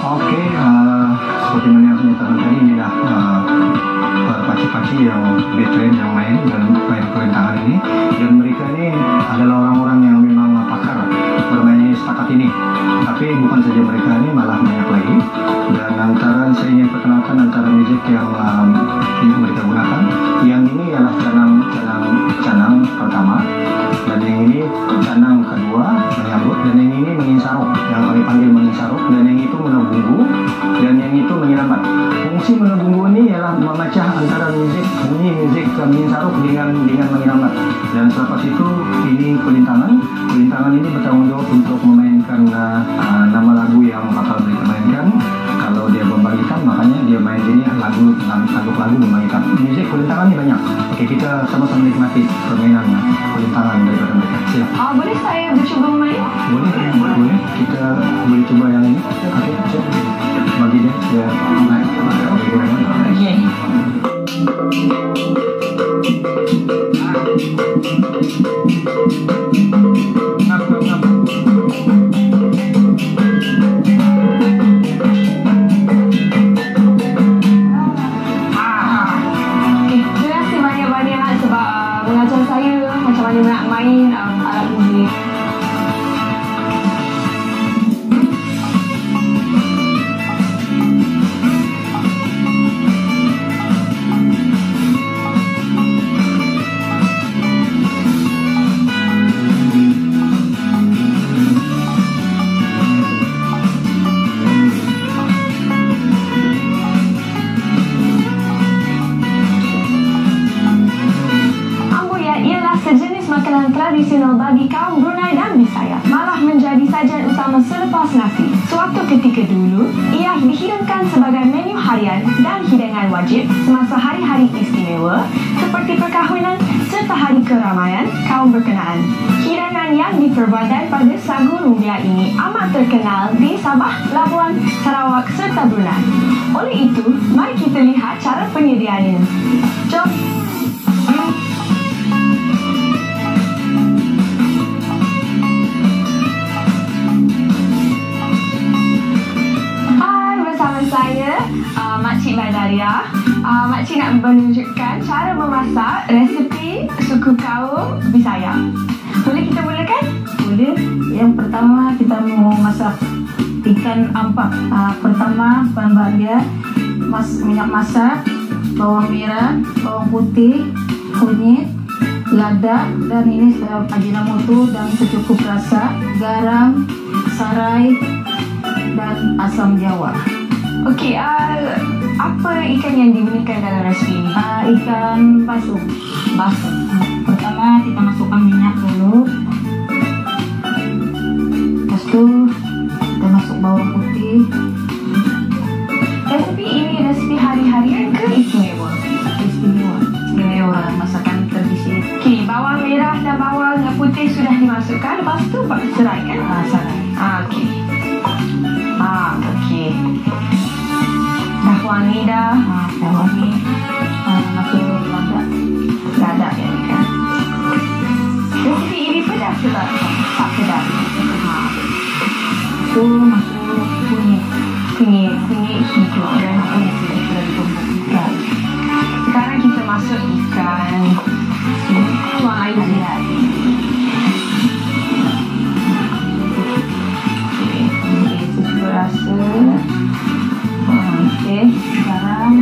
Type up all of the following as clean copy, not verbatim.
Oke, seperti mana yang saya nyatakan tadi, inilah para pakcik-pakcik yang veteran yang main kulintangan ini, dan mereka ini adalah orang-orang yang memang pakar bermain setakat ini. Tapi bukan saja mereka ini, malah banyak lagi. Dan antara saya ingin perkenalkan antara musik yang mereka gunakan, yang ini ialah canang pertama, dan yang ini canang kedua menyambut, dan yang ini menginsarok, yang kami panggil menginsarok, dan yang itu menebunggu, dan yang itu menyelambat. Fungsi menebunggu ini ialah memecah antara bunyi musik menginsarok dengan menyelambat. Dan selepas itu ini kulintangan ini bertanggung jawab untuk memainkan nama lagu yang bakal mereka mainkan. Kalau dia membangkitkan, makanya dia main ini lagu membangkitkan. Musik kulintangan ini banyak. Oke, kita sama-sama nikmati permainan kulintangan daripada mereka. Silakan. Boleh saya mencoba main? Boleh. Kita boleh coba yang ini. Oke, bagi dia naik. Oke. Nak main alat muzik. Tradisional bagi kaum Brunei dan Bisaya, malah menjadi sajian utama selepas nasi. Suatu ketika dulu, ia dihidangkan sebagai menu harian dan hidangan wajib semasa hari-hari istimewa seperti perkahwinan serta hari keramaian kaum berkenaan. Hidangan yang diperbuat daripada sagu lumbia ini amat terkenal di Sabah, Labuan, Sarawak serta Brunei. Oleh itu, mari kita lihat cara penyediaannya. Jom. Saya Makcik Badaria. Makcik nak menunjukkan cara memasak resipi suku kaum Bisaya. Boleh kita mulakan? Boleh. Yang pertama kita mau masak ikan ampak. Pertama bahan-bahan dia minyak masak, bawang merah, bawang putih, kunyit, lada, dan ini ajinomoto dan secukup rasa, garam, serai, dan asam jawa. Okey, apa ikan yang digunakan dalam resipi ini? Ikan basung. Pertama kita masukkan minyak dulu. Lepas itu kita masuk bawang putih. Resipi ini resipi hari-harian ke istimewa? Istimewa, masakan tradisi. Okey, bawang merah dan bawang putih sudah dimasukkan. Lepas tu serai kan? Serai. Okey. Okey. Dah wangi dah. Dah wangi. Masuk lada ya kan. Resipi ini pedas ke tak? Tak pedas. Itu masuk kunyit hijau dan kunyit sudah ditumbuk. Sekarang kita masuk ikan. Tuang air dia. Cukup rasa. Okey, garam.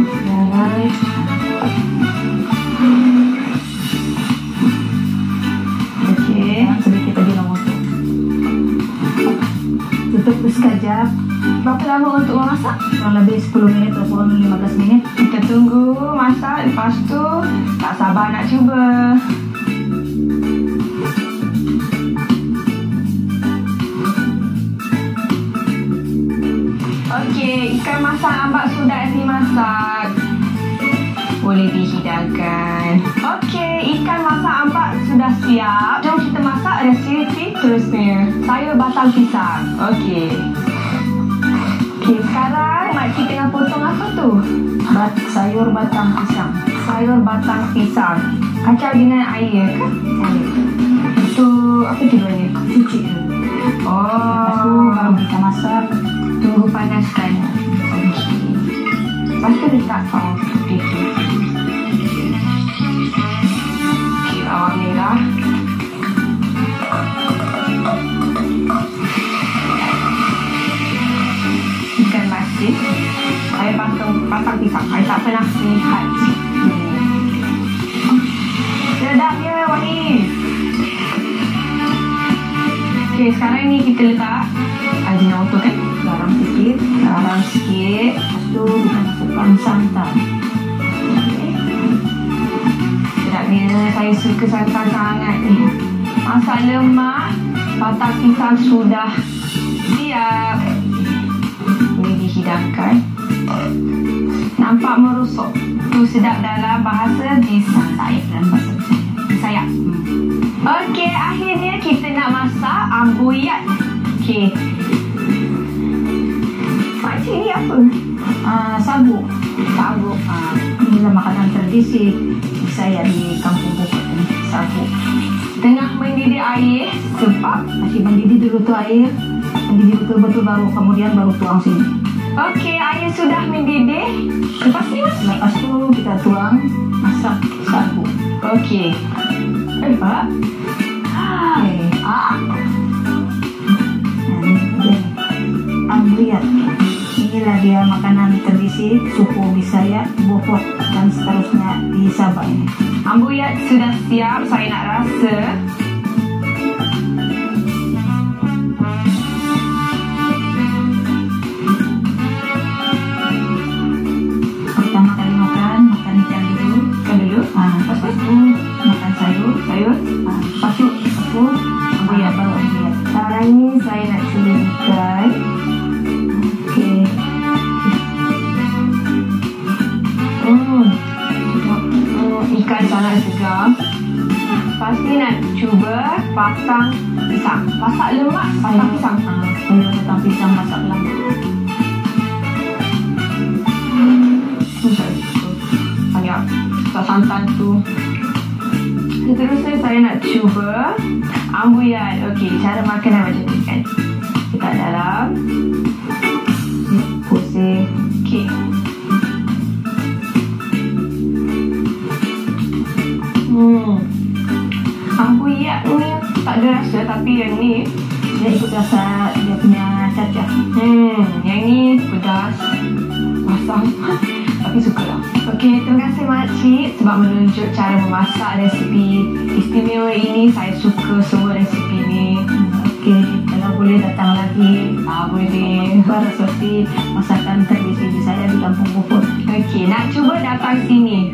Okey, sedikit ajinomoto. Tutup sekejap. Berapa lama untuk memasak? Kurang lebih 10 minit ataupun 15 minit. Kita tunggu masak, lepas tu tak sabar nak cuba. Okey, ikan masak ambak sudah dimasak. Boleh dihidangkan. Okey, ikan masak ambak sudah siap. Jom kita masak resipi terusnya. Sayur batang pisang. Okey. Okey, sekarang makcik tengah potong apa tu? Sayur batang pisang. Sayur batang pisang. Kacau dengan air ke? Air. Itu apa tujuannya? Cuci dulu. Lepas tu baru kita masak. Tu tunggu panaskan. Okey. Lepas tu letak bawang putih tu. Okey, bawang merah. Ikan masin. Saya pasang pisang. Saya tak pernah lihat. Sedap ya, Wahid. Okey, sekarang ni kita letak Ajinomoto kan? Garam sikit. Garam sikit. Lepas tu kita masukkan santan. Okay. Sedapnya, saya suka santan sangat ni. Masak lemak, patak pisang sudah siap. Boleh dihidangkan. Nampak merosot. Tu sedap dalam bahasa Bisaya. Dan masak Bisaya. Okey, akhirnya kita nak masak ambuyat. Okey. Makcik ni apa? Sabuk. Sabuk. Inilah makanan tradisi saya di Kampung Bukit ni. Sabuk. Tengah mendidih air sebab Masih mendidih dulu tu air. Mendidih betul-betul baru tuang sini. okey, air sudah mendidih. Lepas ni mas? Lepas tu kita tuang masak sabuk. Okey. Pak. Ambuyat. Inilah dia makanan tradisi suku Bisaya, Bokor dan seterusnya di Sabah ini. Ambuyat sudah siap. Saya nak rasa. Pertama kali makan ikan dulu. Lepas itu makan sayur. Lepas itu ambuyat baru ambuyat. Sekarang ni saya nak curi ikan. Okey. Ikan sangat segar. Lepas ni nak cuba patang pisang. Masak lemak patang pisang. Sayur patang pisang masak lemak. Banyak santan tu. Seterusnya saya nak cuba ambuyat. Okey, cara makanan macam ni kan. Letak dalam. Pusing. Okey. Ambuyat ni tak ada rasa, tapi yang ni Dia ikut rasa dia punya cacah. yang ni pedas, masam. Tapi sukalah. Okey, terima kasih makcik sebab menunjuk cara memasak resipi istimewa ini. Saya suka semua resipi ni. Okey, kalau boleh datang lagi. Boleh. Berseperti masakan tradisi saya di Kampung Bukit. Okey, nak cuba datang sini.